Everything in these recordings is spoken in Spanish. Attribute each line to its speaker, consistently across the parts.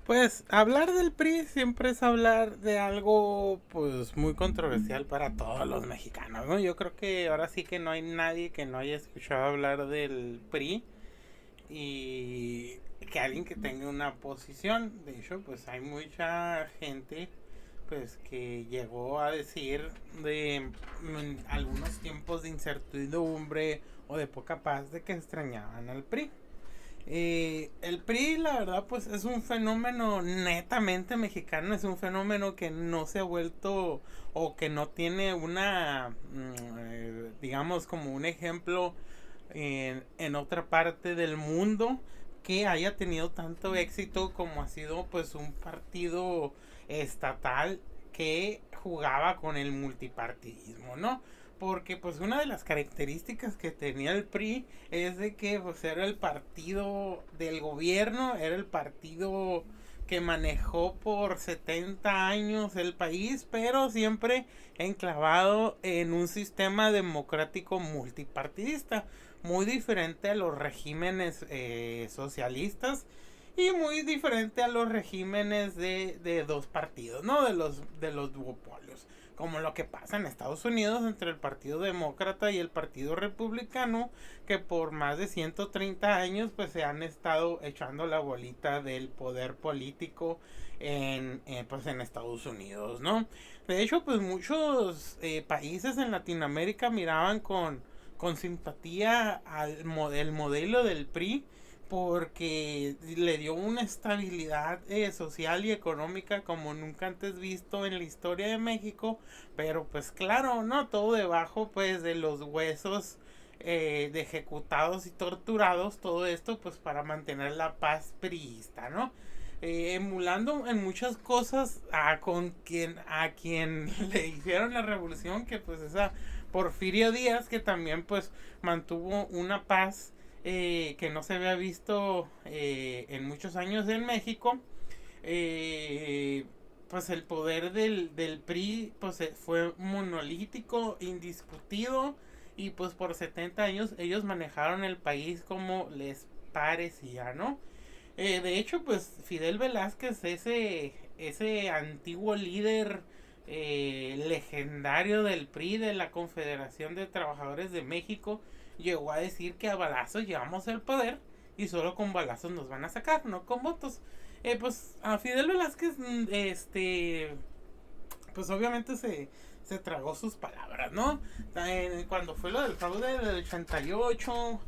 Speaker 1: Pues hablar del PRI siempre es hablar de algo pues muy controversial para todos los mexicanos, ¿no? Yo creo que ahora sí que no hay nadie que no haya escuchado hablar del PRI y que alguien que tenga una posición. De hecho, pues hay mucha gente pues que llegó a decir de algunos tiempos de incertidumbre o de poca paz de que extrañaban al PRI. El PRI, la verdad, pues es un fenómeno netamente mexicano, es un fenómeno que no se ha vuelto o que no tiene una, digamos, como un ejemplo en otra parte del mundo que haya tenido tanto éxito como ha sido pues un partido estatal que jugaba con el multipartidismo, ¿no? Porque pues una de las características que tenía el PRI es de que pues era el partido del gobierno, era el partido que manejó por 70 años el país, pero siempre enclavado en un sistema democrático multipartidista, muy diferente a los regímenes socialistas y muy diferente a los regímenes de dos partidos, ¿no? De los duopolios, como lo que pasa en Estados Unidos entre el Partido Demócrata y el Partido Republicano, que por más de 130 años pues se han estado echando la bolita del poder político pues en Estados Unidos, ¿no? De hecho, pues muchos países en Latinoamérica miraban con simpatía el modelo del PRI porque le dio una estabilidad social y económica como nunca antes visto en la historia de México, pero pues claro, no todo debajo pues de los huesos de ejecutados y torturados, todo esto pues para mantener la paz priista, ¿no? Emulando en muchas cosas a quien le hicieron la revolución, que pues esa Porfirio Díaz, que también pues mantuvo una paz que no se había visto en muchos años en México. Pues el poder del PRI pues fue monolítico, indiscutido, y pues por 70 años ellos manejaron el país como les parecía, ¿no? De hecho, pues Fidel Velázquez, ese antiguo líder legendario del PRI, de la Confederación de Trabajadores de México, llegó a decir que a balazos llevamos el poder y solo con balazos nos van a sacar, no con votos. Pues a Fidel Velázquez, pues obviamente se tragó sus palabras, ¿no? Cuando fue lo del fraude del 88,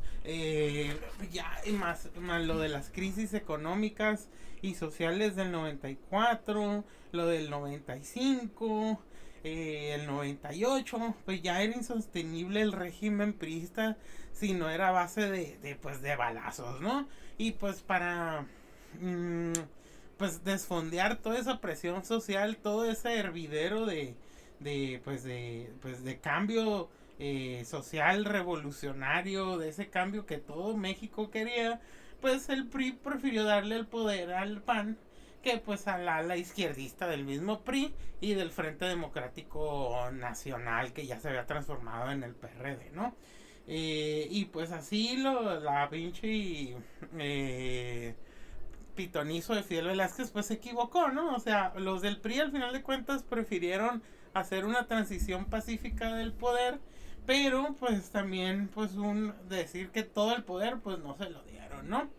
Speaker 1: ya y más lo de las crisis económicas y sociales del 94, lo del 95, el 98, pues ya era insostenible el régimen priista si no era a base pues de balazos, ¿no? Y pues para mm, pues desfondear toda esa presión social, todo ese hervidero de cambio social revolucionario, de ese cambio que todo México quería, pues el PRI prefirió darle el poder al PAN que pues a la izquierdista del mismo PRI y del Frente Democrático Nacional, que ya se había transformado en el PRD, ¿no? Y pues así la pinche pitonizo de Fidel Velázquez pues se equivocó, ¿no? O sea, los del PRI al final de cuentas prefirieron hacer una transición pacífica del poder, pero pues también pues decir que todo el poder pues no se lo dieron, ¿no?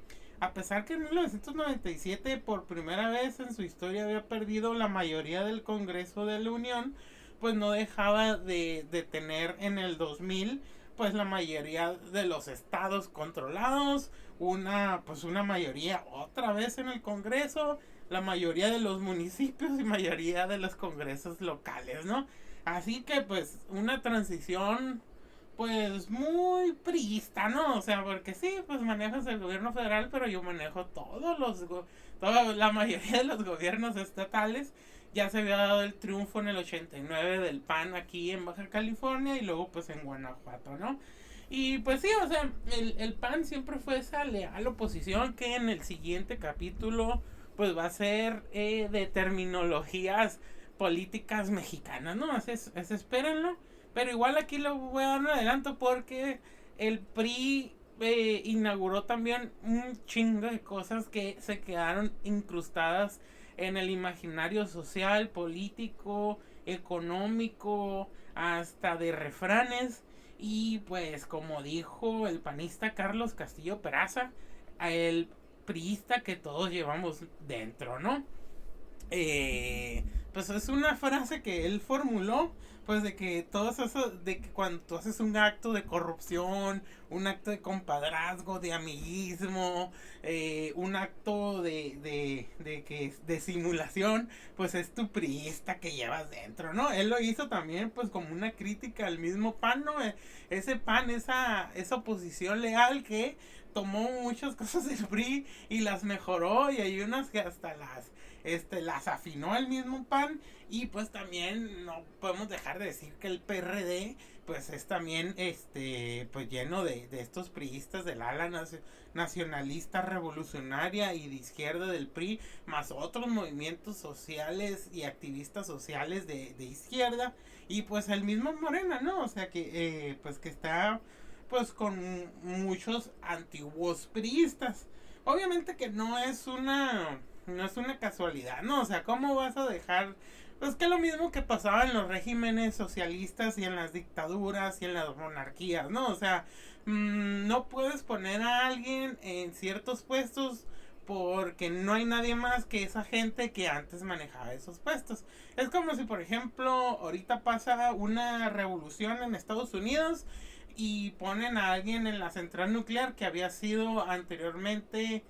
Speaker 1: A pesar que en 1997 por primera vez en su historia había perdido la mayoría del Congreso de la Unión, pues no dejaba de tener en el 2000 pues la mayoría de los estados controlados, una mayoría otra vez en el Congreso, la mayoría de los municipios y mayoría de los congresos locales, ¿no? Así que pues una transición pues muy priista, ¿no? O sea, porque sí, pues manejas el gobierno federal, pero yo manejo toda la mayoría de los gobiernos estatales. Ya se había dado el triunfo en el 89 del PAN aquí en Baja California y luego pues en Guanajuato, ¿no? Y pues sí, o sea, el PAN siempre fue esa leal oposición que en el siguiente capítulo pues va a ser de terminologías políticas mexicanas, ¿no? Espérenlo. Pero igual aquí lo voy a dar un adelanto porque el PRI inauguró también un chingo de cosas que se quedaron incrustadas en el imaginario social, político, económico, hasta de refranes. Y pues como dijo el panista Carlos Castillo Peraza, el priista que todos llevamos dentro, ¿no? Pues es una frase que él formuló, pues de que todo eso, de que cuando tú haces un acto de corrupción, un acto de compadrazgo, de amiguismo, un acto de simulación, pues es tu priista que llevas dentro, ¿no? Él lo hizo también pues como una crítica al mismo PAN, ¿no? Ese PAN, esa oposición leal que tomó muchas cosas del PRI y las mejoró, y hay unas que hasta las afinó el mismo PAN. Y pues también no podemos dejar de decir que el PRD pues es también pues lleno de estos priistas del ala nacionalista revolucionaria y de izquierda del PRI, más otros movimientos sociales y activistas sociales de izquierda, y pues el mismo Morena, ¿no? O sea que pues que está pues con muchos antiguos priistas. Obviamente que no es una casualidad, ¿no? O sea, ¿cómo vas a dejar? Pues que lo mismo que pasaba en los regímenes socialistas y en las dictaduras y en las monarquías, ¿no? O sea, no puedes poner a alguien en ciertos puestos porque no hay nadie más que esa gente que antes manejaba esos puestos. Es como si, por ejemplo, ahorita pasa una revolución en Estados Unidos y ponen a alguien en la central nuclear que había sido anteriormente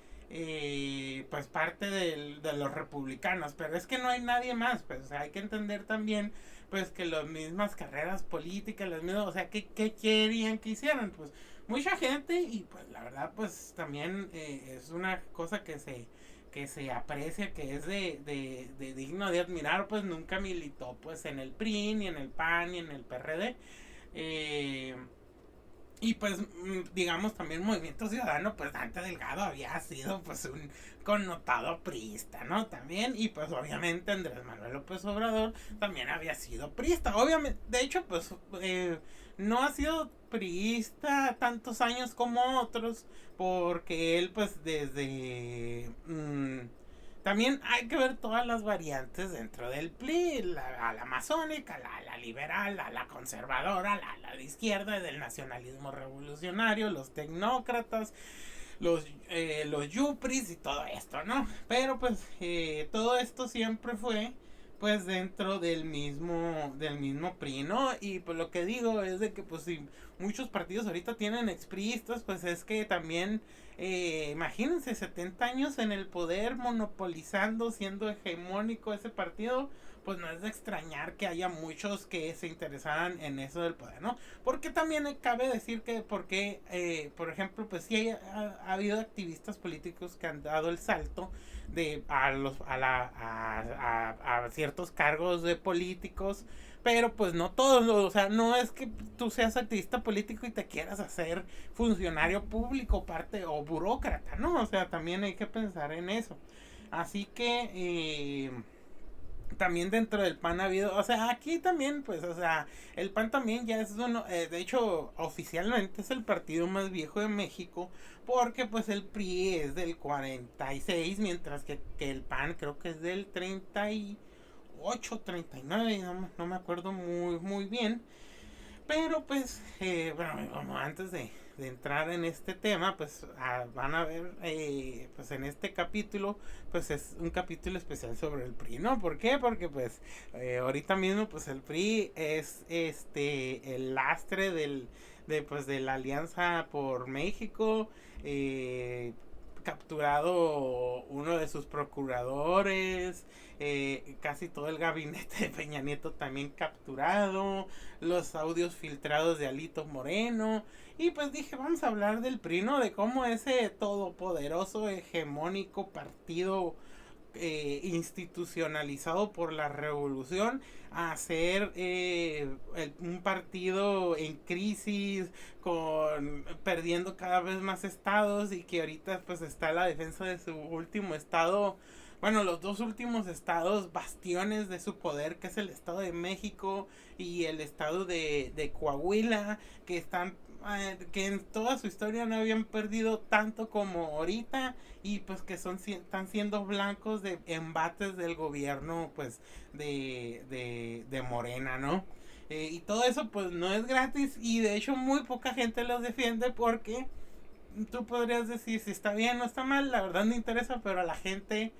Speaker 1: pues parte de los republicanos, pero es que no hay nadie más, pues, o sea, hay que entender también pues que las mismas carreras políticas, las mismas, o sea, ¿qué querían que hicieran? Pues mucha gente, y pues la verdad pues también es una cosa que se aprecia, que es de digno de admirar, pues nunca militó pues en el PRI, ni en el PAN, ni en el PRD. Y pues digamos también Movimiento Ciudadano, pues Dante Delgado había sido pues un connotado priista, ¿no? También, y pues obviamente Andrés Manuel López Obrador también había sido priista. Obviamente, de hecho pues no ha sido priista tantos años como otros, porque él pues desde también hay que ver todas las variantes dentro del PRI, la masónica, la liberal, la conservadora, la de izquierda, del nacionalismo revolucionario, los tecnócratas, los yupris y todo esto, ¿no? Pero pues todo esto siempre fue pues dentro del mismo PRI, ¿no? Y pues lo que digo es de que pues si muchos partidos ahorita tienen expriistas, pues es que también imagínense 70 años en el poder, monopolizando, siendo hegemónico ese partido, pues no es de extrañar que haya muchos que se interesaran en eso del poder, ¿no? Porque también cabe decir que porque por ejemplo, pues sí ha habido activistas políticos que han dado el salto de a ciertos cargos de políticos, pero pues no todos, o sea, no es que tú seas activista político y te quieras hacer funcionario público, parte o burócrata, ¿no? O sea, también hay que pensar en eso. Así que también dentro del PAN ha habido, o sea, aquí también, pues, o sea, el PAN también ya es uno, de hecho, oficialmente es el partido más viejo de México, porque pues el PRI es del 46, mientras que el PAN creo que es del 38, 39, no me acuerdo muy bien. Pero pues, bueno, antes de entrar en este tema, pues van a ver, pues en este capítulo, pues es un capítulo especial sobre el PRI, ¿no? ¿Por qué? Porque pues ahorita mismo, pues el PRI es el lastre pues de la Alianza por México, capturado uno de sus procuradores, casi todo el gabinete de Peña Nieto también capturado, los audios filtrados de Alito Moreno, y pues dije, vamos a hablar del PRI, ¿no? De cómo ese todopoderoso, hegemónico partido institucionalizado por la revolución a ser un partido en crisis, perdiendo cada vez más estados, y que ahorita pues está a la defensa de su último estado, bueno, los dos últimos estados bastiones de su poder, que es el Estado de México y el Estado de Coahuila, que están que en toda su historia no habían perdido tanto como ahorita, y pues que están siendo blancos de embates del gobierno, pues de Morena, ¿no? Y todo eso pues no es gratis, y de hecho muy poca gente los defiende, porque tú podrías decir si está bien o está mal, la verdad no interesa, pero a la gente,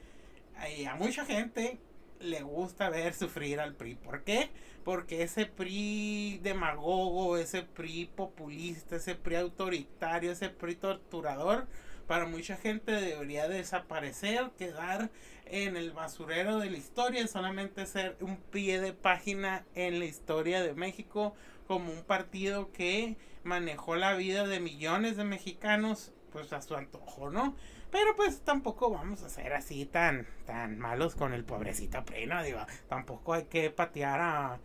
Speaker 1: a mucha gente le gusta ver sufrir al PRI. ¿Por qué? Porque ese PRI demagogo, ese PRI populista, ese PRI autoritario, ese PRI torturador, para mucha gente debería desaparecer, quedar en el basurero de la historia, solamente ser un pie de página en la historia de México, como un partido que manejó la vida de millones de mexicanos pues a su antojo, ¿no? Pero pues tampoco vamos a ser así tan malos con el pobrecito PRI, ¿no? Digo, tampoco hay que patear a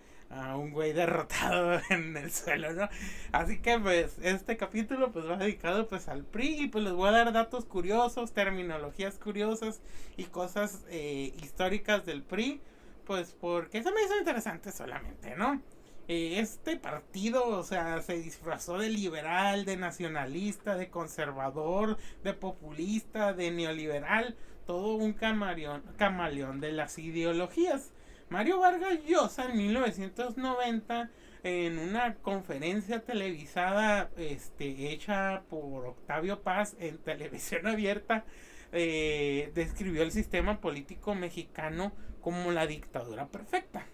Speaker 1: un güey derrotado en el suelo, ¿no? Así que pues este capítulo pues va dedicado pues al PRI, y pues les voy a dar datos curiosos, terminologías curiosas y cosas históricas del PRI, pues porque se me hizo interesante solamente, ¿no? Este partido, o sea, se disfrazó de liberal, de nacionalista, de conservador, de populista, de neoliberal, todo un camaleón de las ideologías. Mario Vargas Llosa en 1990, en una conferencia televisada hecha por Octavio Paz en televisión abierta, describió el sistema político mexicano como la dictadura perfecta.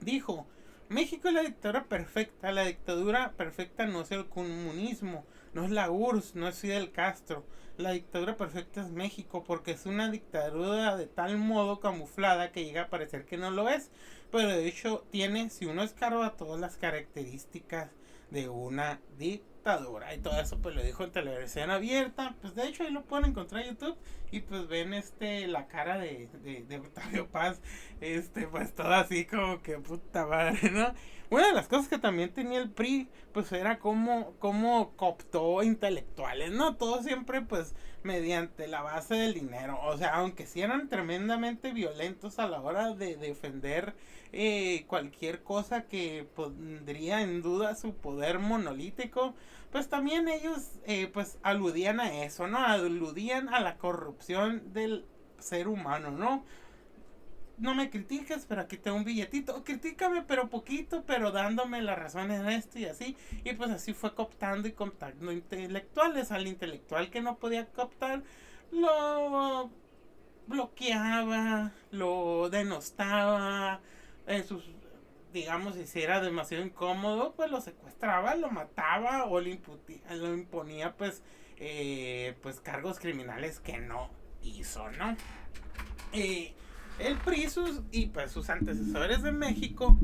Speaker 1: Dijo: México es la dictadura perfecta. La dictadura perfecta no es el comunismo, no es la URSS, no es Fidel Castro. La dictadura perfecta es México, porque es una dictadura de tal modo camuflada que llega a parecer que no lo es, pero de hecho tiene, si uno escarba, todas las características de una dictadura. Y todo eso pues lo dijo en televisión abierta. Pues de hecho ahí lo pueden encontrar en YouTube, y pues ven la cara de Octavio Paz, pues todo así como que puta madre, ¿no? Una de las cosas que también tenía el PRI, pues era como cooptó intelectuales, ¿no? Todo siempre pues mediante la base del dinero. O sea, aunque sí eran tremendamente violentos a la hora de defender cualquier cosa que pondría en duda su poder monolítico, pues también ellos pues aludían a eso, ¿no? Aludían a la corrupción del ser humano, ¿no? No me critiques, pero aquí tengo un billetito. Critícame, pero poquito, pero dándome las razones en esto y así. Y pues así fue cooptando y cooptando intelectuales. Al intelectual que no podía cooptar, lo bloqueaba, lo denostaba, en sus, digamos, si era demasiado incómodo, pues lo secuestraba, lo mataba, o lo imponía pues cargos criminales que no hizo, ¿no? El PRI y pues sus antecesores de México,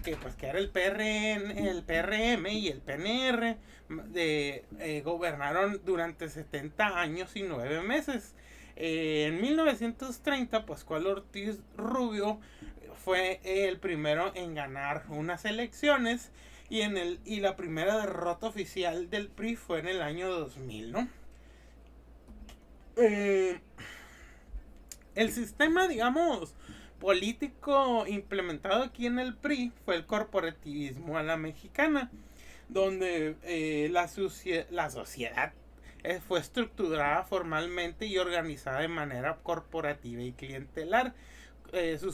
Speaker 1: que era el PRN, el PRM y el PNR, gobernaron durante 70 años y 9 meses. En 1930, Pascual Ortiz Rubio fue el primero en ganar unas elecciones, y la primera derrota oficial del PRI fue en el año 2000, ¿no? El sistema, digamos, político implementado aquí en el PRI fue el corporativismo a la mexicana, donde la sociedad fue estructurada formalmente y organizada de manera corporativa y clientelar. Su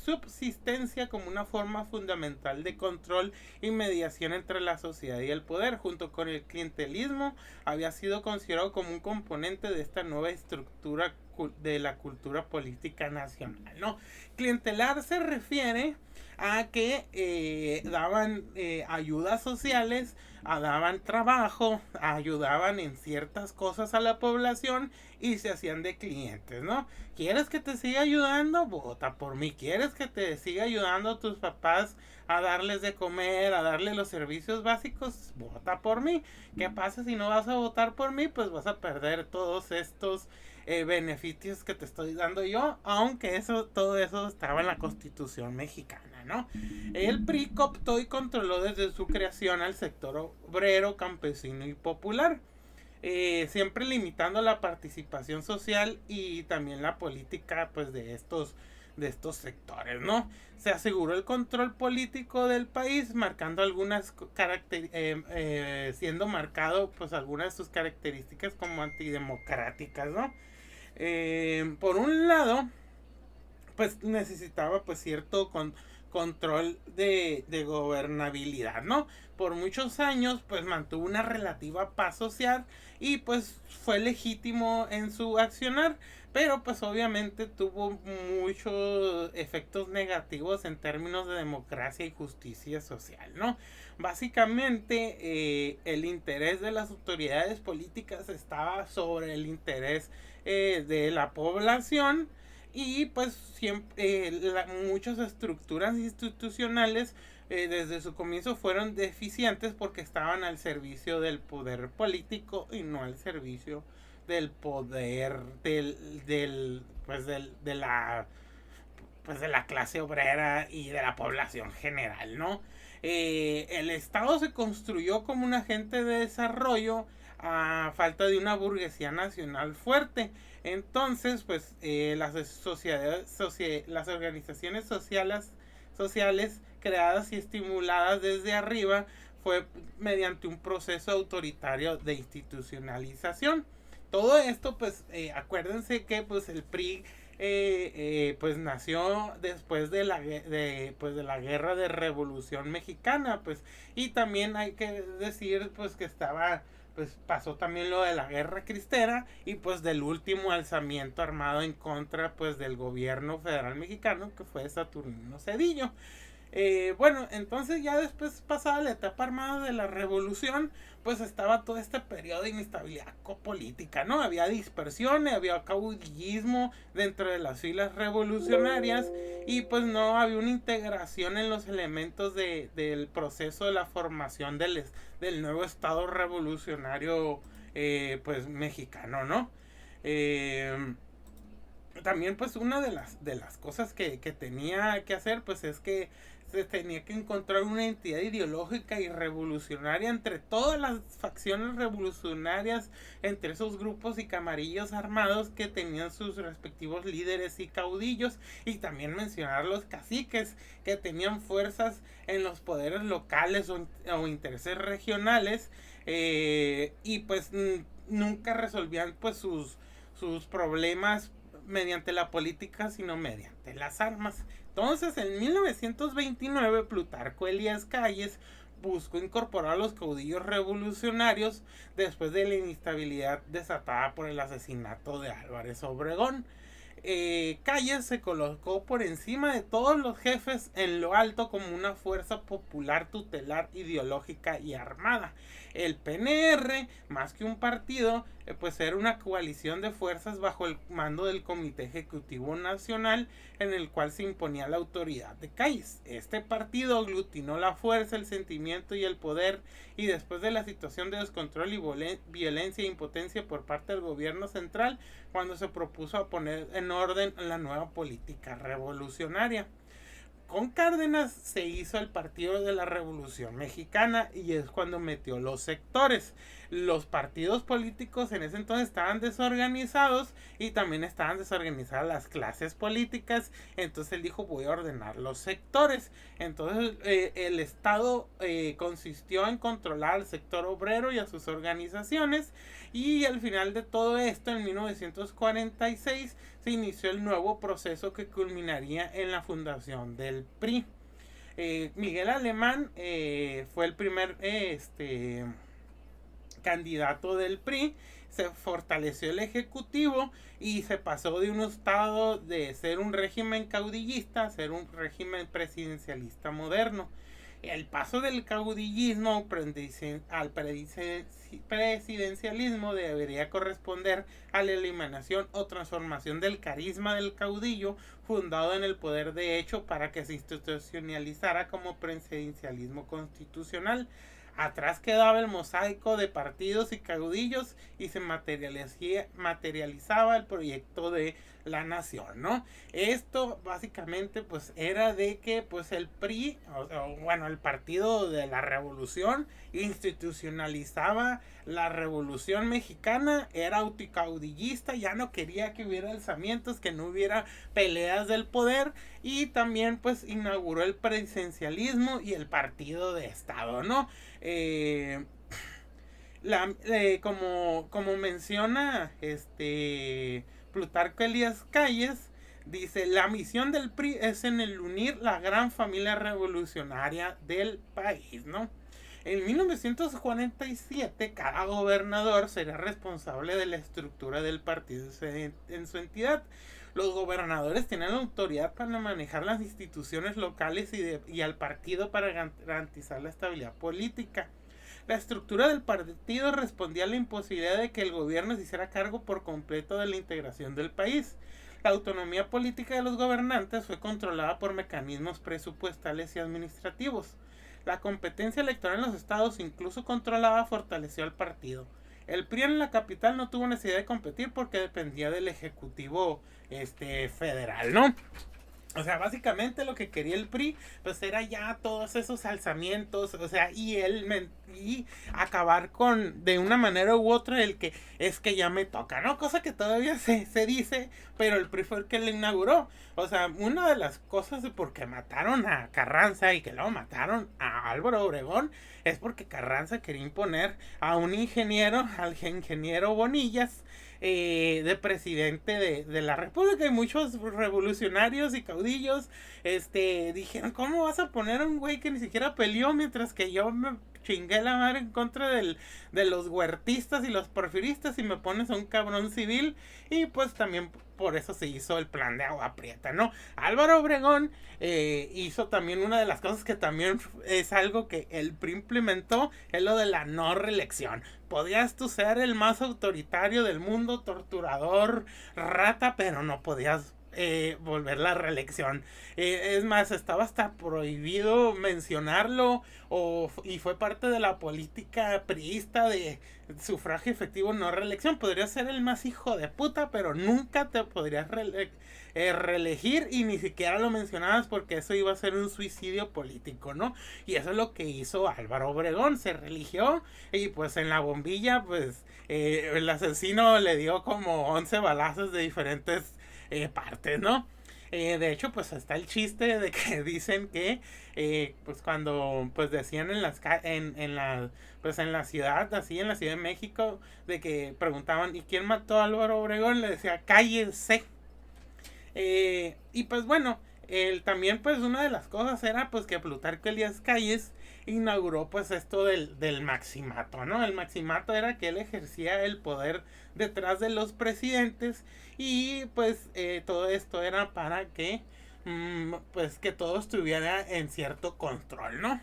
Speaker 1: subsistencia como una forma fundamental de control y mediación entre la sociedad y el poder, junto con el clientelismo, había sido considerado como un componente de esta nueva estructura de la cultura política nacional, ¿no? Clientelar se refiere a que daban ayudas sociales, daban trabajo, ayudaban en ciertas cosas a la población y se hacían de clientes, ¿no? ¿Quieres que te siga ayudando? Vota por mí. ¿Quieres que te siga ayudando a tus papás a darles de comer, a darles los servicios básicos? Vota por mí. ¿Qué pasa si no vas a votar por mí? Pues vas a perder todos estos beneficios que te estoy dando yo, aunque todo eso estaba en la Constitución mexicana, ¿no? El PRI cooptó y controló desde su creación al sector obrero, campesino y popular, siempre limitando la participación social y también la política pues de estos de estos sectores, ¿no? Se aseguró el control político del país, marcando algunas siendo marcado pues algunas de sus características como antidemocráticas, ¿no? Por un lado, pues necesitaba pues cierto control de gobernabilidad, ¿no? Por muchos años pues mantuvo una relativa paz social y pues fue legítimo en su accionar, pero pues obviamente tuvo muchos efectos negativos en términos de democracia y justicia social, ¿no? Básicamente el interés de las autoridades políticas estaba sobre el interés de la población y pues siempre muchas estructuras institucionales desde su comienzo fueron deficientes porque estaban al servicio del poder político y no al servicio del poder de la clase obrera y de la población general, ¿no? El Estado se construyó como un agente de desarrollo a falta de una burguesía nacional fuerte. Entonces, pues las las organizaciones sociales creadas y estimuladas desde arriba fue mediante un proceso autoritario de institucionalización. Todo esto, pues, acuérdense que pues el PRI pues nació después de la guerra de Revolución Mexicana, pues, y también hay que decir pues que estaba pues pasó también lo de la guerra cristera y pues del último alzamiento armado en contra pues del gobierno federal mexicano que fue Saturnino Cedillo. Bueno, entonces ya después pasada la etapa armada de la revolución, pues estaba todo este periodo de inestabilidad política, ¿no? Había dispersión, había caudillismo dentro de las filas revolucionarias y pues no había una integración en los elementos del proceso de la formación del nuevo Estado revolucionario pues mexicano, ¿no? También pues una de las cosas que tenía que hacer pues es que se tenía que encontrar una entidad ideológica y revolucionaria entre todas las facciones revolucionarias, entre esos grupos y camarillos armados que tenían sus respectivos líderes y caudillos, y también mencionar los caciques que tenían fuerzas en los poderes locales o intereses regionales y pues nunca resolvían pues sus problemas mediante la política, sino mediante las armas. Entonces, en 1929, Plutarco Elías Calles buscó incorporar a los caudillos revolucionarios después de la inestabilidad desatada por el asesinato de Álvarez Obregón. Calles se colocó por encima de todos los jefes en lo alto como una fuerza popular tutelar, ideológica y armada. El PNR, más que un partido, pues era una coalición de fuerzas bajo el mando del Comité Ejecutivo Nacional, en el cual se imponía la autoridad de Calles. Este partido aglutinó la fuerza, el sentimiento y el poder, y después de la situación de descontrol y violencia e impotencia por parte del gobierno central, cuando se propuso a poner en orden la nueva política revolucionaria. Con Cárdenas se hizo el Partido de la Revolución Mexicana y es cuando metió los sectores. Los partidos políticos en ese entonces estaban desorganizados y también estaban desorganizadas las clases políticas. Entonces él dijo, voy a ordenar los sectores. Entonces el Estado consistió en controlar al sector obrero y a sus organizaciones, y al final de todo esto, en 1946, se inició el nuevo proceso que culminaría en la fundación del PRI. Miguel Alemán fue el primer candidato del PRI. Se fortaleció el ejecutivo y se pasó de un estado de ser un régimen caudillista a ser un régimen presidencialista moderno. El paso del caudillismo al presidencialismo debería corresponder a la eliminación o transformación del carisma del caudillo fundado en el poder de hecho para que se institucionalizara como presidencialismo constitucional. Atrás quedaba el mosaico de partidos y caudillos y se materializaba el proyecto de la nación, ¿no? Esto básicamente pues era de que pues el PRI, bueno, el Partido de la Revolución, institucionalizaba la Revolución Mexicana, era autocaudillista, ya no quería que hubiera alzamientos, que no hubiera peleas del poder, y también pues inauguró el presidencialismo y el partido de Estado, ¿no? Como menciona Plutarco Elías Calles, dice: la misión del PRI es en el unir la gran familia revolucionaria del país, ¿no? En 1947 cada gobernador será responsable de la estructura del partido en su entidad. Los gobernadores tienen la autoridad para manejar las instituciones locales y al partido para garantizar la estabilidad política. La estructura del partido respondía a la imposibilidad de que el gobierno se hiciera cargo por completo de la integración del país. La autonomía política de los gobernantes fue controlada por mecanismos presupuestales y administrativos. La competencia electoral en los estados, incluso controlada, fortaleció al partido. El PRI en la capital no tuvo necesidad de competir porque dependía del ejecutivo federal, ¿no? O sea, básicamente lo que quería el PRI, pues era ya todos esos alzamientos, o sea, y acabar con, de una manera u otra, el que es que ya me toca, ¿no? Cosa que todavía se dice, pero el PRI fue el que lo inauguró. O sea, una de las cosas de por qué mataron a Carranza y que luego mataron a Álvaro Obregón, es porque Carranza quería imponer a un ingeniero, al ingeniero Bonillas, de presidente de la república, y muchos revolucionarios y caudillos dijeron: ¿cómo vas a poner a un güey que ni siquiera peleó mientras que yo me chingué la madre en contra de los huertistas y los porfiristas, y me pones a un cabrón civil? Y pues también por eso se hizo el plan de Agua Prieta, ¿no? Álvaro Obregón hizo también una de las cosas que también es algo que el PRI implementó, es lo de la no reelección. Podías tú ser el más autoritario del mundo, torturador, rata, pero no podías volver la reelección. Es más, estaba hasta prohibido mencionarlo, y fue parte de la política priista de sufragio efectivo, no reelección. Podrías ser el más hijo de puta, pero nunca te podrías reelegir, y ni siquiera lo mencionabas porque eso iba a ser un suicidio político, ¿no? Y eso es lo que hizo Álvaro Obregón, se religió, y pues en la bombilla pues el asesino le dio como 11 balazos de diferentes partes, ¿no? De hecho, pues está el chiste de que dicen que pues cuando pues decían en la ciudad, así en la Ciudad de México, de que preguntaban: ¿y quién mató a Álvaro Obregón? Le decía: cállese. Y pues bueno, también pues una de las cosas era pues que Plutarco Elías Calles inauguró pues esto del maximato, ¿no? El maximato era que él ejercía el poder detrás de los presidentes, y pues todo esto era para que pues que todo estuviera en cierto control, ¿no?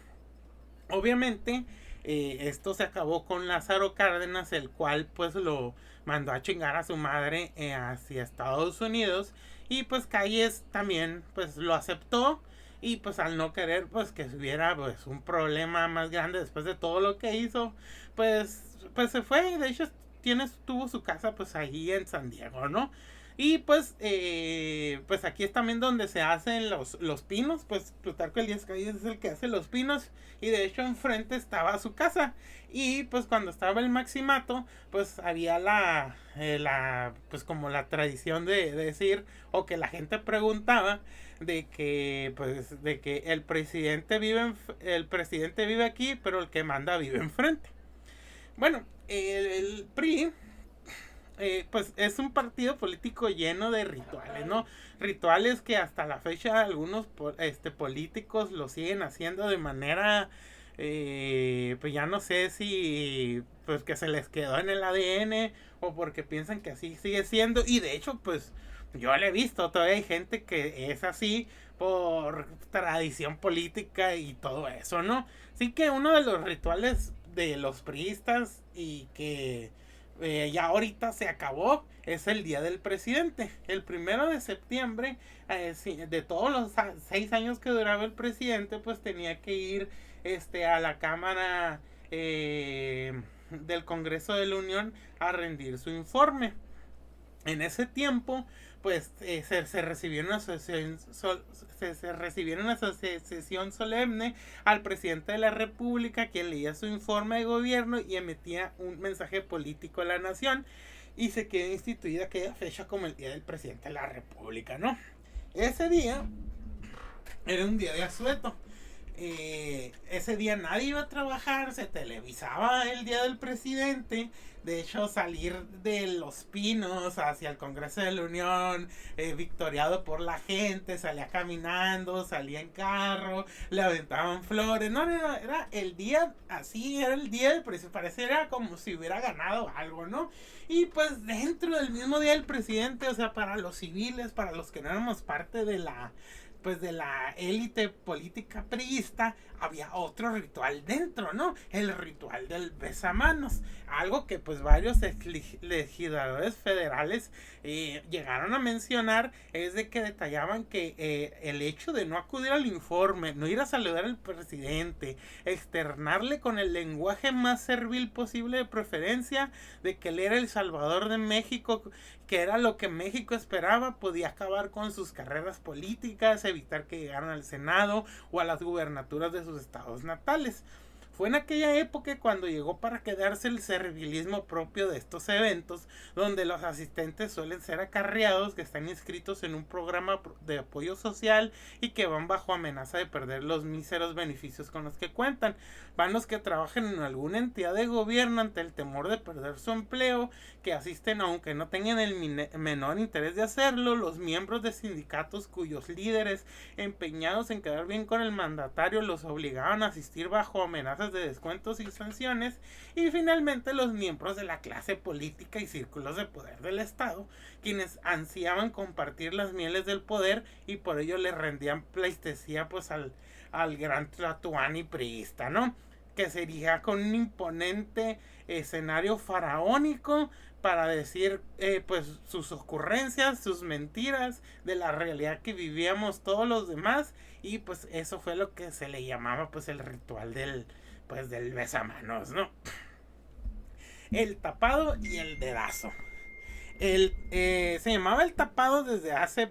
Speaker 1: Obviamente esto se acabó con Lázaro Cárdenas, el cual pues lo mandó a chingar a su madre hacia Estados Unidos, y pues Calles también pues lo aceptó, y pues al no querer pues que hubiera pues un problema más grande después de todo lo que hizo, pues se fue. De hecho tuvo su casa pues ahí en San Diego, ¿no? Y pues pues aquí es también donde se hacen los pinos. Pues Plutarco Elías Calles es el que hace los pinos, y de hecho enfrente estaba su casa. Y pues cuando estaba el maximato, pues había pues como la tradición de decir, o que la gente preguntaba, de que pues de que el presidente vive aquí, pero el que manda vive enfrente. Bueno, el PRI pues es un partido político lleno de rituales, ¿no? Rituales que hasta la fecha algunos políticos lo siguen haciendo de manera pues ya no sé si pues que se les quedó en el ADN, o porque piensan que así sigue siendo. Y de hecho pues yo lo he visto, todavía hay gente que es así por tradición política y todo eso, ¿no? Así que uno de los rituales de los priistas, y que ya ahorita se acabó, es el Día del Presidente. El 1 de septiembre, de todos los 6 años que duraba el presidente, pues tenía que ir a la Cámara del Congreso de la Unión a rendir su informe. En ese tiempo, pues se recibió una asociación solemne al presidente de la República, quien leía su informe de gobierno y emitía un mensaje político a la nación, y se quedó instituida aquella fecha como el Día del Presidente de la República, ¿no? Ese día era un día de asueto. Ese día nadie iba a trabajar, se televisaba el Día del Presidente. De hecho, salir de Los Pinos hacia el Congreso de la Unión, victoriado por la gente, salía caminando, salía en carro, le aventaban flores. No, era el día, así era el Día del Presidente, pareciera como si hubiera ganado algo, ¿no? Y pues dentro del mismo Día del Presidente, o sea, para los civiles, para los que no éramos parte de la élite política priista, había otro ritual dentro, ¿no? El ritual del besamanos. Algo que pues varios legisladores federales llegaron a mencionar, es de que detallaban que el hecho de no acudir al informe, no ir a saludar al presidente, externarle con el lenguaje más servil posible, de preferencia, de que él era el Salvador de México, que era lo que México esperaba, podía acabar con sus carreras políticas, evitar que llegaran al Senado o a las gubernaturas de sus estados natales. Fue en aquella época cuando llegó para quedarse el servilismo propio de estos eventos, donde los asistentes suelen ser acarreados, que están inscritos en un programa de apoyo social y que van bajo amenaza de perder los míseros beneficios con los que cuentan. Van los que trabajan en alguna entidad de gobierno ante el temor de perder su empleo, que asisten aunque no tengan el menor interés de hacerlo, los miembros de sindicatos cuyos líderes, empeñados en quedar bien con el mandatario, los obligaban a asistir bajo amenazas de descuentos y sanciones, y finalmente los miembros de la clase política y círculos de poder del Estado, quienes ansiaban compartir las mieles del poder y por ello le rendían pleitesía pues al gran Tlatoani priista, ¿no? Que se erigía con un imponente escenario faraónico para decir pues sus ocurrencias, sus mentiras de la realidad que vivíamos todos los demás, y pues eso fue lo que se le llamaba pues el ritual del besamanos, ¿no? El tapado y el dedazo. Se llamaba el tapado desde hace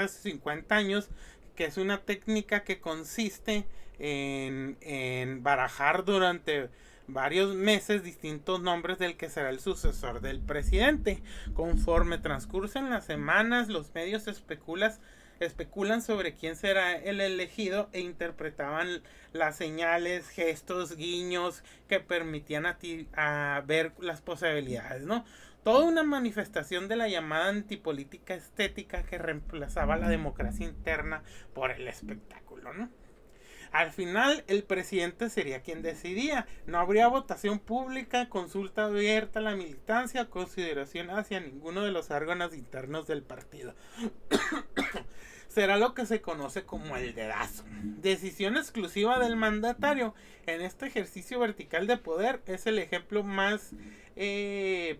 Speaker 1: 50 años, que es una técnica que consiste en barajar durante varios meses distintos nombres del que será el sucesor del presidente. Conforme transcurren las semanas, los medios especulan sobre quién será el elegido e interpretaban las señales, gestos, guiños que permitían a ver las posibilidades, ¿no? Toda una manifestación de la llamada antipolítica estética que reemplazaba la democracia interna por el espectáculo, ¿no? Al final, el presidente sería quien decidía. No habría votación pública, consulta abierta a la militancia o consideración hacia ninguno de los órganos internos del partido. Será lo que se conoce como el dedazo. Decisión exclusiva del mandatario. En este ejercicio vertical de poder es el ejemplo más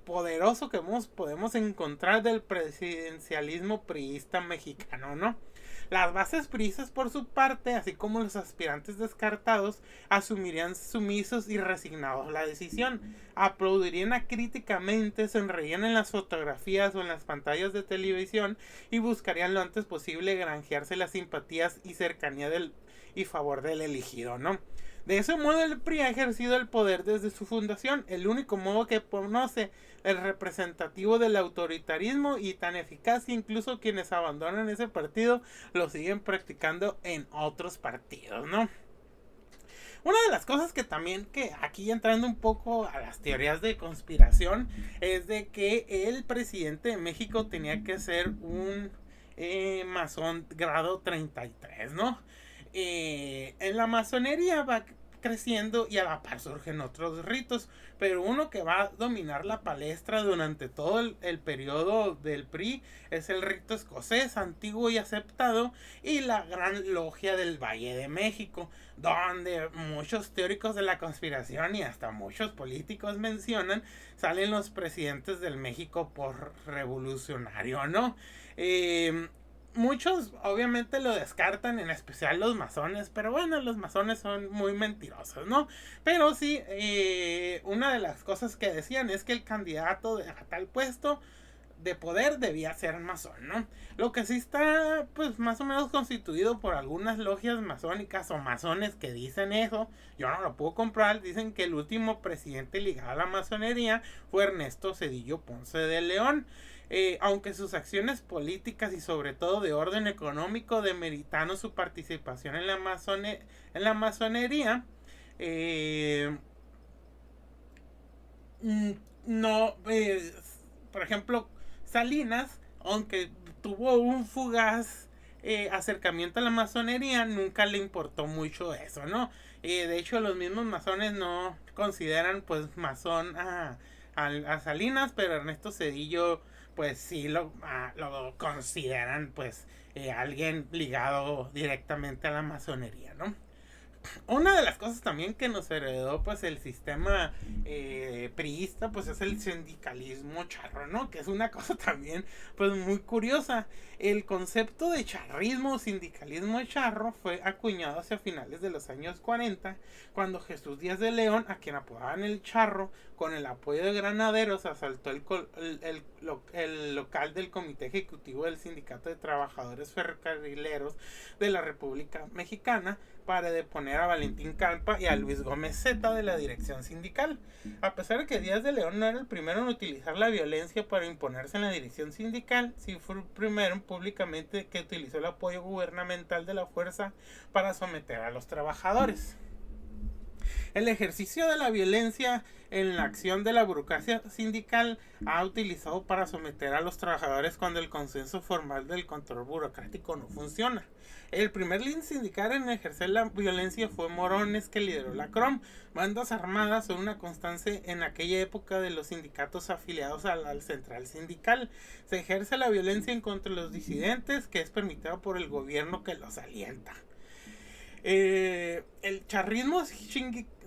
Speaker 1: poderoso que podemos encontrar del presidencialismo priista mexicano, ¿no? Las bases priistas, por su parte, así como los aspirantes descartados, asumirían sumisos y resignados la decisión, aplaudirían acríticamente, sonreirían en las fotografías o en las pantallas de televisión y buscarían lo antes posible granjearse las simpatías y cercanía y favor del elegido, ¿no? De ese modo el PRI ha ejercido el poder desde su fundación, el único modo que conoce, el representativo del autoritarismo, y tan eficaz que incluso quienes abandonan ese partido lo siguen practicando en otros partidos, ¿no? Una de las cosas que también, que aquí entrando un poco a las teorías de conspiración, es de que el presidente de México tenía que ser un masón grado 33, ¿no? En la masonería va creciendo y a la par surgen otros ritos, pero uno que va a dominar la palestra durante todo el periodo del PRI es el rito escocés, antiguo y aceptado, y la Gran Logia del Valle de México, donde muchos teóricos de la conspiración y hasta muchos políticos mencionan, salen los presidentes del México por revolucionario, ¿no? muchos obviamente lo descartan, en especial los masones, pero bueno, los masones son muy mentirosos, ¿no? Pero sí, una de las cosas que decían es que el candidato a tal puesto de poder debía ser masón, ¿no? Lo que sí está, pues, más o menos constituido por algunas logias masónicas o masones que dicen eso. Yo no lo puedo comprar. Dicen que el último presidente ligado a la masonería fue Ernesto Zedillo Ponce de León. Aunque sus acciones políticas y sobre todo de orden económico demeritaron su participación en la masonería, no, por ejemplo, Salinas, aunque tuvo un fugaz acercamiento a la masonería, nunca le importó mucho eso, ¿no? De hecho, los mismos masones no consideran pues masón a Salinas, pero Ernesto Zedillo pues sí lo consideran pues alguien ligado directamente a la masonería, ¿no? Una de las cosas también que nos heredó pues el sistema priista pues es el sindicalismo charro, ¿no? Que es una cosa también pues muy curiosa. El concepto de charrismo o sindicalismo charro fue acuñado hacia finales de los años 40, cuando Jesús Díaz de León, a quien apodaban el Charro, con el apoyo de granaderos asaltó el local del Comité Ejecutivo del Sindicato de Trabajadores Ferrocarrileros de la República Mexicana para deponer a Valentín Campa y a Luis Gómez Zeta de la dirección sindical. A pesar de que Díaz de León no era el primero en utilizar la violencia para imponerse en la dirección sindical, sí fue el primero públicamente que utilizó el apoyo gubernamental de la fuerza para someter a los trabajadores. El ejercicio de la violencia en la acción de la burocracia sindical ha utilizado para someter a los trabajadores cuando el consenso formal del control burocrático no funciona. El primer sindical en ejercer la violencia fue Morones, que lideró la CROM. Bandas armadas son una constante en aquella época de los sindicatos afiliados al central sindical. Se ejerce la violencia en contra de los disidentes, que es permitida por el gobierno que los alienta. El charrismo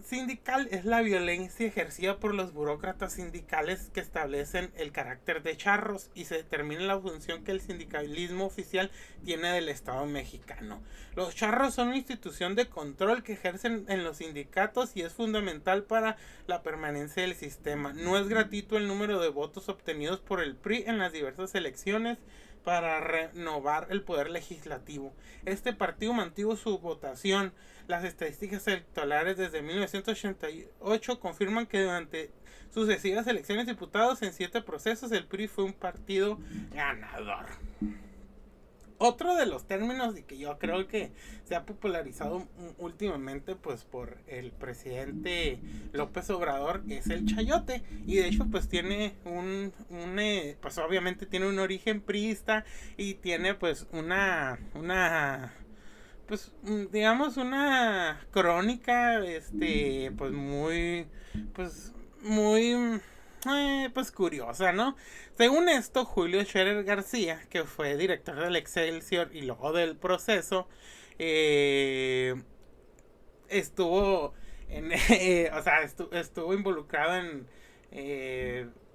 Speaker 1: sindical es la violencia ejercida por los burócratas sindicales que establecen el carácter de charros y se determina la función que el sindicalismo oficial tiene del Estado mexicano. Los charros son una institución de control que ejercen en los sindicatos y es fundamental para la permanencia del sistema. No es gratuito el número de votos obtenidos por el PRI en las diversas elecciones para renovar el poder legislativo. Este partido mantuvo su votación. Las estadísticas electorales desde 1988 confirman que durante sucesivas elecciones de diputados en 7 procesos el PRI fue un partido ganador. Otro de los términos de que yo creo que se ha popularizado últimamente pues por el presidente López Obrador es el chayote, y de hecho pues tiene pues obviamente tiene un origen priista y tiene pues una pues digamos una crónica pues muy pues curiosa, ¿no? Según esto, Julio Scherer García, que fue director del Excelsior y luego del Proceso, estuvo estuvo involucrado en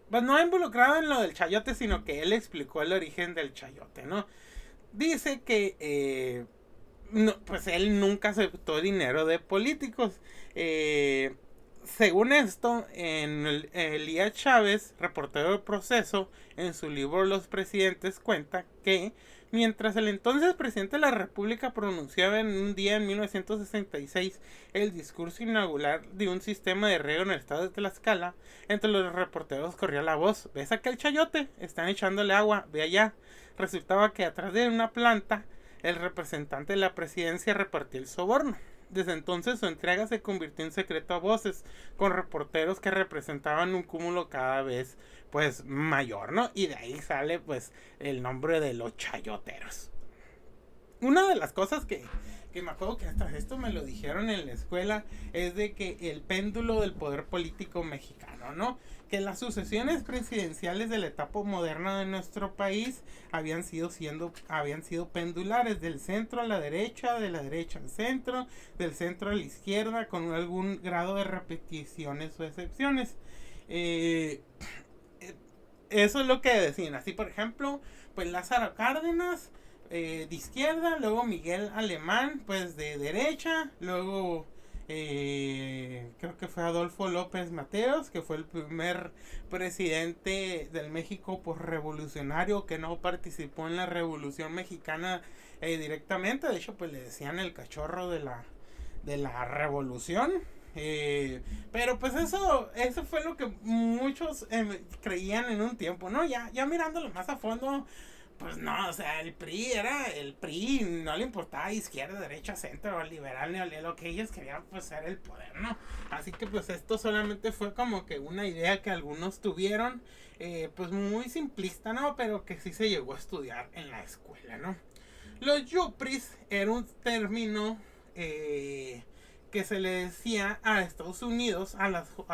Speaker 1: pues no involucrado en lo del chayote, sino que él explicó el origen del chayote, ¿no? Dice que no, pues él nunca aceptó dinero de políticos. Según esto, Elías Chávez, reportero del Proceso, en su libro Los Presidentes, cuenta que mientras el entonces presidente de la República pronunciaba en un día en 1966 el discurso inaugural de un sistema de riego en el estado de Tlaxcala, entre los reporteros corría la voz: ¿ves aquel chayote? Están echándole agua, ve allá. Resultaba que atrás de una planta el representante de la presidencia repartía el soborno. Desde entonces su entrega se convirtió en secreto a voces, con reporteros que representaban un cúmulo cada vez pues mayor, ¿no? Y de ahí sale pues el nombre de los chayoteros. Una de las cosas que me acuerdo que hasta esto me lo dijeron en la escuela es de que el péndulo del poder político mexicano, ¿no? Que las sucesiones presidenciales de la etapa moderna de nuestro país habían sido pendulares, del centro a la derecha, de la derecha al centro, del centro a la izquierda, con algún grado de repeticiones o excepciones. Eso es lo que decían. Así, por ejemplo, pues Lázaro Cárdenas de izquierda, luego Miguel Alemán, pues de derecha, luego creo que fue Adolfo López Mateos, que fue el primer presidente del México por revolucionario que no participó en la Revolución Mexicana directamente. De hecho, pues le decían el cachorro de la revolución. Pero pues eso fue lo que muchos creían en un tiempo, ¿no? Ya mirándolo más a fondo, pues no, o sea, el PRI, no le importaba izquierda, derecha, centro, liberal, neoliberal, lo que ellos querían pues era el poder, ¿no? Así que pues esto solamente fue como que una idea que algunos tuvieron, pues muy simplista, ¿no? Pero que sí se llegó a estudiar en la escuela, ¿no? Los yupris era un término que se le decía a Estados Unidos a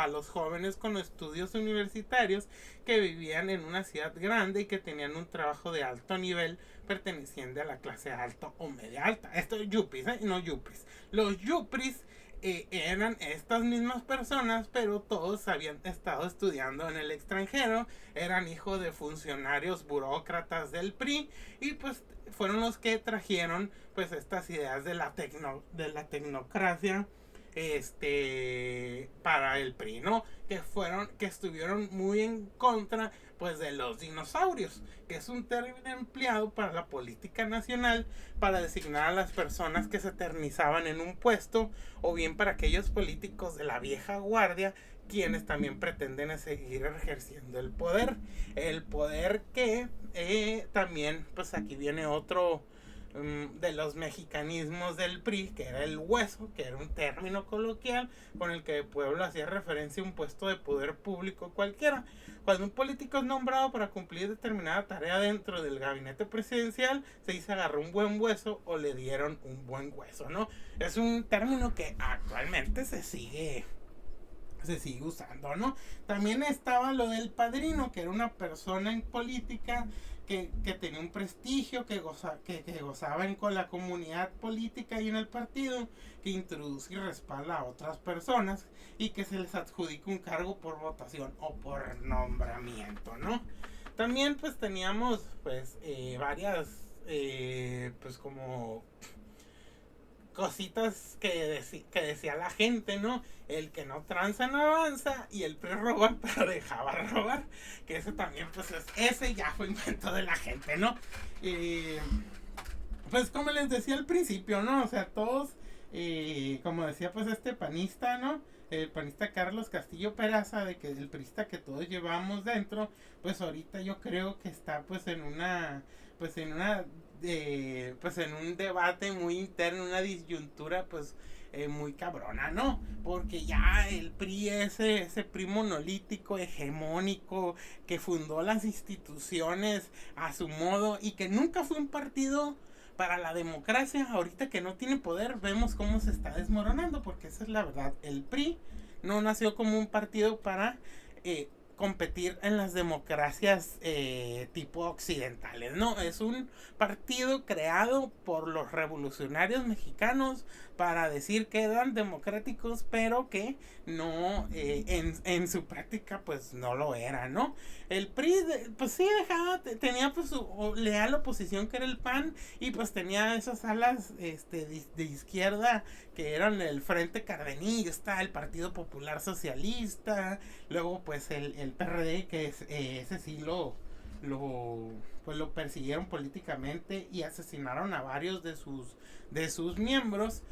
Speaker 1: los jóvenes con estudios universitarios que vivían en una ciudad grande y que tenían un trabajo de alto nivel perteneciente a la clase alta o media alta. Esto es yuppies, no yuppies. Los yuppies eran estas mismas personas, pero todos habían estado estudiando en el extranjero, eran hijos de funcionarios burócratas del PRI y pues fueron los que trajeron pues estas ideas de la tecnocracia para el PRI, ¿no? Que estuvieron muy en contra pues de los dinosaurios, que es un término empleado para la política nacional para designar a las personas que se eternizaban en un puesto, o bien para aquellos políticos de la vieja guardia quienes también pretenden seguir ejerciendo el poder que también pues aquí viene otro de los mexicanismos del PRI, que era el hueso, que era un término coloquial con el que el pueblo hacía referencia a un puesto de poder público cualquiera. Cuando un político es nombrado para cumplir determinada tarea dentro del gabinete presidencial, se dice agarró un buen hueso o le dieron un buen hueso, ¿no? Es un término que actualmente se sigue usando, ¿no? También estaba lo del padrino, que era una persona en política que tenía un prestigio, que gozaba con la comunidad política y en el partido, que introduce y respalda a otras personas y que se les adjudica un cargo por votación o por nombramiento, ¿no? También pues teníamos pues varias pues como cositas que decía la gente, ¿no? El que no tranza no avanza y el PRI roba pero dejaba robar, que ese también pues ese ya fue invento de la gente, ¿no? Pues como les decía al principio, ¿no? O sea, todos, como decía pues este panista, ¿no? El panista Carlos Castillo Peraza, de que el priista que todos llevamos dentro, pues ahorita yo creo que está pues en una pues en un debate muy interno, una disyuntura pues muy cabrona, ¿no? Porque ya el PRI, ese PRI monolítico, hegemónico, que fundó las instituciones a su modo y que nunca fue un partido para la democracia, ahorita que no tiene poder, vemos cómo se está desmoronando, porque esa es la verdad. El PRI no nació como un partido para competir en las democracias tipo occidentales, no, es un partido creado por los revolucionarios mexicanos para decir que eran democráticos, pero que no en su práctica pues no lo era, ¿no? El PRI pues sí tenía pues su leal oposición, que era el PAN, y pues tenía esas alas de izquierda que eran el Frente Cardenista, el Partido Popular Socialista, luego pues el PRD, que ese sí lo persiguieron políticamente y asesinaron a varios de sus miembros,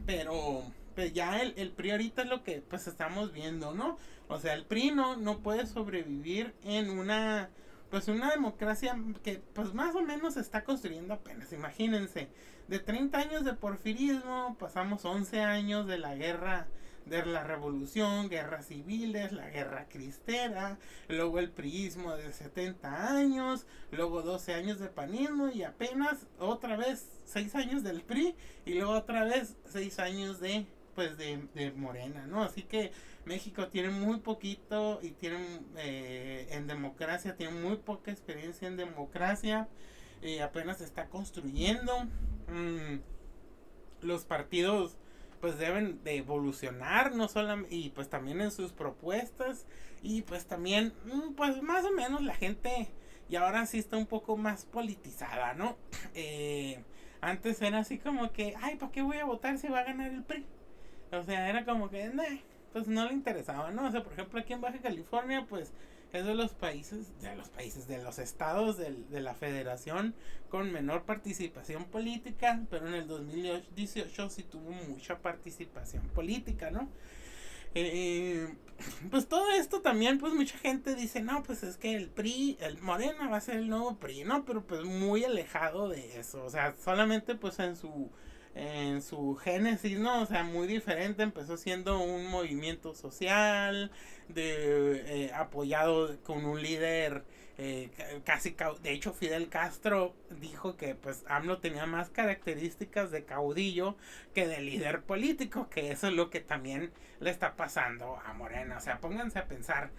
Speaker 1: pero pues ya el PRI ahorita es lo que pues estamos viendo, ¿no? O sea, el PRI no puede sobrevivir en una democracia que pues más o menos se está construyendo apenas. Imagínense, de 30 años de porfirismo pasamos 11 años de la guerra, de la revolución, guerras civiles, la guerra cristera, luego el priismo de 70 años, luego 12 años de panismo y apenas otra vez 6 años del PRI y luego otra vez 6 años de Morena, ¿no? Así que México tiene muy poquito y en democracia, tiene muy poca experiencia en democracia, apenas se está construyendo. Los partidos pues deben de evolucionar, no solamente, y pues también en sus propuestas, y pues también pues más o menos la gente y ahora sí está un poco más politizada, ¿no? Antes era así como que, ay, ¿para qué voy a votar si va a ganar el PRI? O sea, era como que, nah, pues no le interesaba, ¿no? O sea, por ejemplo, aquí en Baja California, pues es de los estados de la federación con menor participación política, pero en el 2018 sí tuvo mucha participación política, ¿no? Eh, pues todo esto también, pues mucha gente dice, no, pues es que el PRI, el Morena va a ser el nuevo PRI, ¿no? Pero pues muy alejado de eso, o sea, solamente pues en su génesis, ¿no? O sea, muy diferente, empezó siendo un movimiento social, apoyado con un líder de hecho Fidel Castro dijo que pues AMLO tenía más características de caudillo que de líder político, que eso es lo que también le está pasando a Morena. O sea, pónganse a pensar,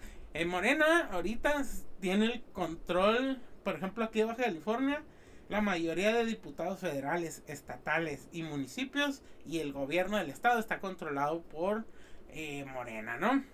Speaker 1: Morena ahorita tiene el control, por ejemplo aquí en Baja California, la mayoría de diputados federales, estatales y municipios y el gobierno del estado está controlado por Morena, ¿no?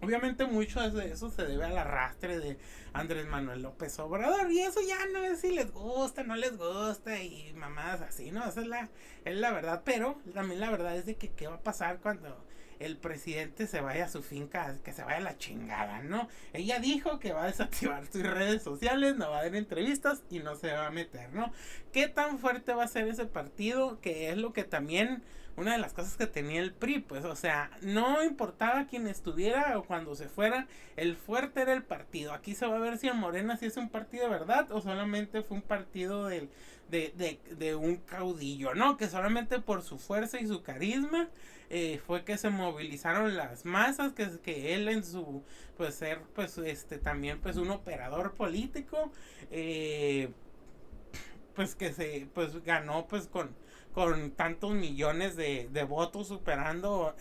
Speaker 1: Obviamente mucho de eso se debe al arrastre de Andrés Manuel López Obrador. Y eso ya no es si les gusta, no les gusta y mamadas así, ¿no? Esa es la verdad. Pero también la verdad es de que qué va a pasar cuando el presidente se vaya a su finca, que se vaya a la chingada, ¿no? Ella dijo que va a desactivar sus redes sociales, no va a dar entrevistas y no se va a meter, ¿no? ¿Qué tan fuerte va a ser ese partido? Que es lo que también una de las cosas que tenía el PRI, pues, o sea, no importaba quién estuviera o cuando se fuera, el fuerte era el partido. Aquí se va a ver si en Morena si es un partido de verdad o solamente fue un partido de un caudillo, ¿no? Que solamente por su fuerza y su carisma fue que se movilizaron las masas, que él en su, pues, ser, pues, también, pues, un operador político, pues, que se, pues, ganó, pues, con tantos millones de votos superando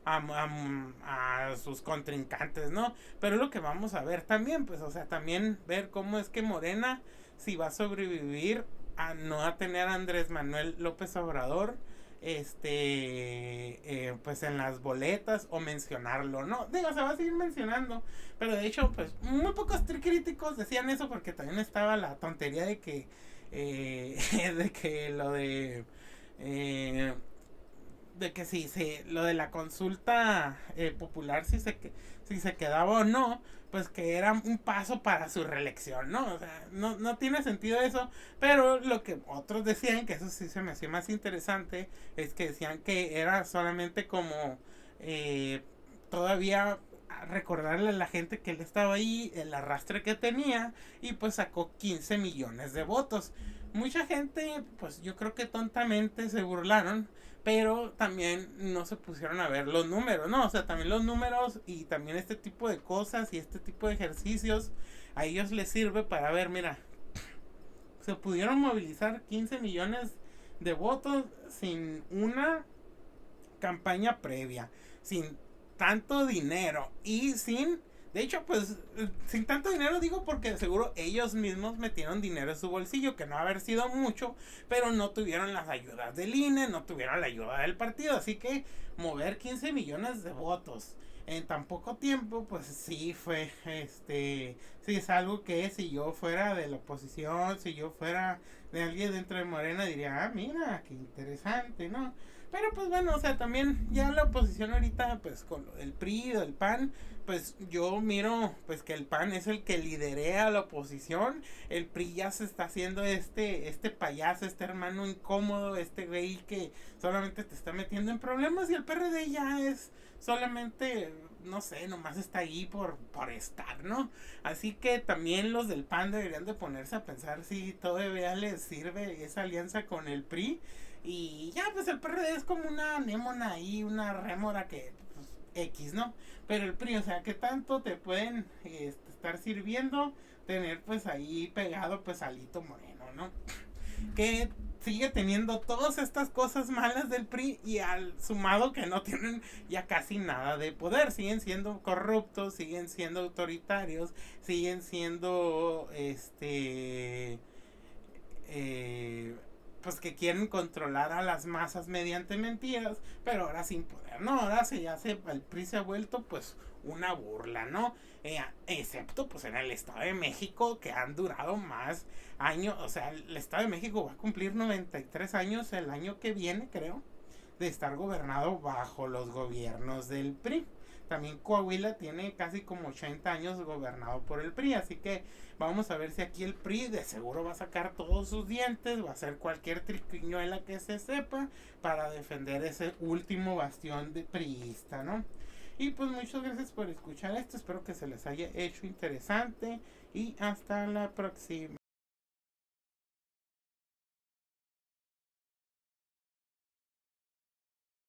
Speaker 1: a sus contrincantes, ¿no? Pero es lo que vamos a ver también, pues, o sea, también ver cómo es que Morena, si va a sobrevivir a no a tener a Andrés Manuel López Obrador, pues en las boletas o mencionarlo, ¿no? Digo, se va a seguir mencionando, pero de hecho, pues, muy pocos críticos decían eso porque también estaba la tontería de que de que lo de que lo de la consulta popular si se quedaba o no, pues que era un paso para su reelección, ¿no? O sea, no tiene sentido eso, pero lo que otros decían, que eso sí se me hacía más interesante, es que decían que era solamente como todavía recordarle a la gente que él estaba ahí, el arrastre que tenía, y pues sacó 15 millones de votos. Mucha gente, pues yo creo que tontamente se burlaron, pero también no se pusieron a ver los números, ¿no? O sea, también los números y también este tipo de cosas y este tipo de ejercicios a ellos les sirve para ver, mira, se pudieron movilizar 15 millones de votos sin una campaña previa, sin tanto dinero y de hecho, pues, sin tanto dinero digo porque seguro ellos mismos metieron dinero en su bolsillo, que no va a haber sido mucho, pero no tuvieron las ayudas del INE, no tuvieron la ayuda del partido, así que mover 15 millones de votos en tan poco tiempo, pues sí fue, sí es algo que si yo fuera de la oposición, si yo fuera de alguien dentro de Morena, diría, ah, mira, qué interesante, ¿no? Pero pues bueno, o sea, también ya la oposición ahorita, pues con lo del PRI, del PAN, pues yo miro pues que el PAN es el que liderea a la oposición, el PRI ya se está haciendo este payaso, este hermano incómodo, este güey que solamente te está metiendo en problemas y el PRD ya es solamente, no sé, nomás está ahí por estar, ¿no? Así que también los del PAN deberían de ponerse a pensar si todavía les sirve esa alianza con el PRI. Y ya, pues el PRD es como una anémona ahí, una rémora que, pues, X, ¿no? Pero el PRI, o sea, ¿qué tanto te pueden estar sirviendo tener, pues, ahí pegado, pues, Alito Moreno, ¿no? Que sigue teniendo todas estas cosas malas del PRI y al sumado que no tienen ya casi nada de poder, siguen siendo corruptos, siguen siendo autoritarios, siguen siendo, pues que quieren controlar a las masas mediante mentiras, pero ahora sin poder ver, ¿no? Ahora sí ya el PRI se ha vuelto pues una burla, ¿no? Excepto pues en el Estado de México, que han durado más años. O sea, el Estado de México va a cumplir 93 años el año que viene, creo, de estar gobernado bajo los gobiernos del PRI. También Coahuila tiene casi como 80 años gobernado por el PRI, así que vamos a ver si aquí el PRI de seguro va a sacar todos sus dientes, va a hacer cualquier triquiñuela que se sepa para defender ese último bastión de priista, ¿no? Y pues muchas gracias por escuchar esto, espero que se les haya hecho interesante y hasta la próxima.